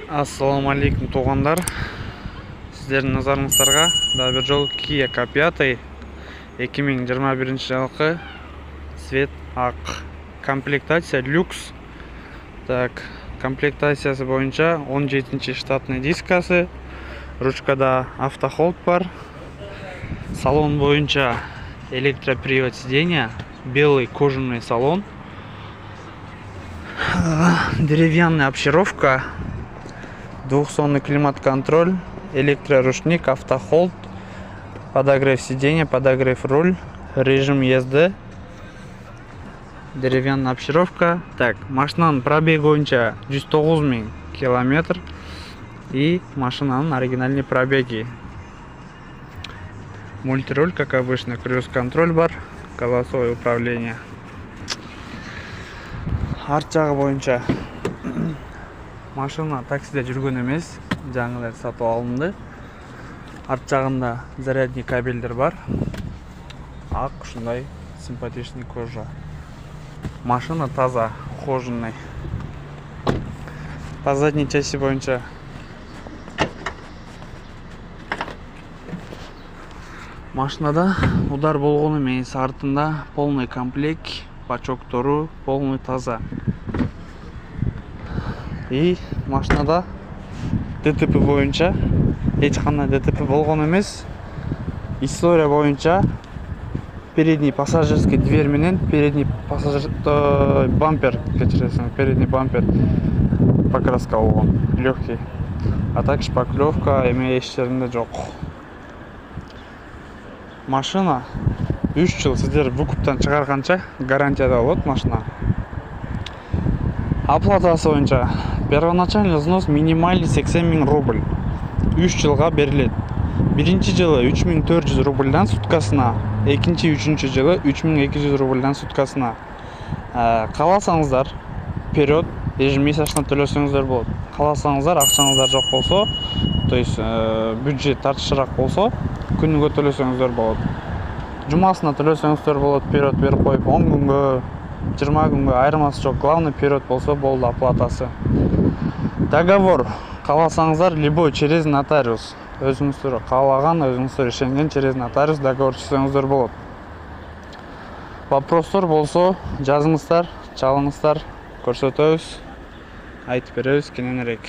Ассаламу алейкум, туғандар. Сіздердің назарыңыздарга да бір жол Kia K5 2021 жылғы цвет ақ. Комплектация люкс. Так, комплектациясы бойынша 17 штатный дискасы, ручкада автохолд бар. Салон бойынша электропривод сиденья, белый кожаный салон, деревянная обшировка, двухзонный климат-контроль, электроручник, автохолд, подогрев сиденья, подогрев руль, режим езды, деревянная обшировка. Так, машинаның пробеги бойынша 109 000 километр и машинаның оригинальный пробеги. Мультируль, как обычно, круиз-контроль бар, колесовое управление. Арт жағы бойынша машина таксиде жүрген емес, жаңылар сатып алынды. Арт жағында зарядный кабельдер бар. Ақ, ушундай симпатичный кожа. Машина таза, кожаный. По задней части бойынша машинада удар болгону эмес, артында полный комплект, бачоктору полный таза. И машинада ДТП боюнча эч кандай ДТП болгон эмес. История боюнча передний пассажирский дверь менен передний бампер, передний бампер покраска болгон, легкий. А так шпаклевка эме иштеринде жок. Машина 3 жыл сиздер выкуптан чыгарганча гарантияда болот машина. Оплатасы боюнча первоначальный взнос минимальный 80 000 рубль. 3 жылга берилет. Биринчи жылы 3400 рубльдан суткасына, экинчи, үчүнчү жылы 3200 рубльдан суткасына. Кааласаңыздар вперед ежемесячно төлөсөңүздөр болот. Кааласаңыздар акчаңыздар жок болсо, то есть бюджет тартышыраак болсо, күнүгө төлөсөңүздөр болот. Жумасына төлөсөңүздөр болот, вперед берип коюп 10 күнгө, 20 күнгө айырмасы жок. Главный вперед болсо болду оплатасы. Договор кааласаңыздар любой через нотариус. Өзүңүздөр каалаган, өзүңүздөр ишенген через нотариус договор түзсөңүздөр болот. Вопростор болсо жазыңыздар, чалыңыздар, көрсөтөбүз, айтып беребиз кененирээк.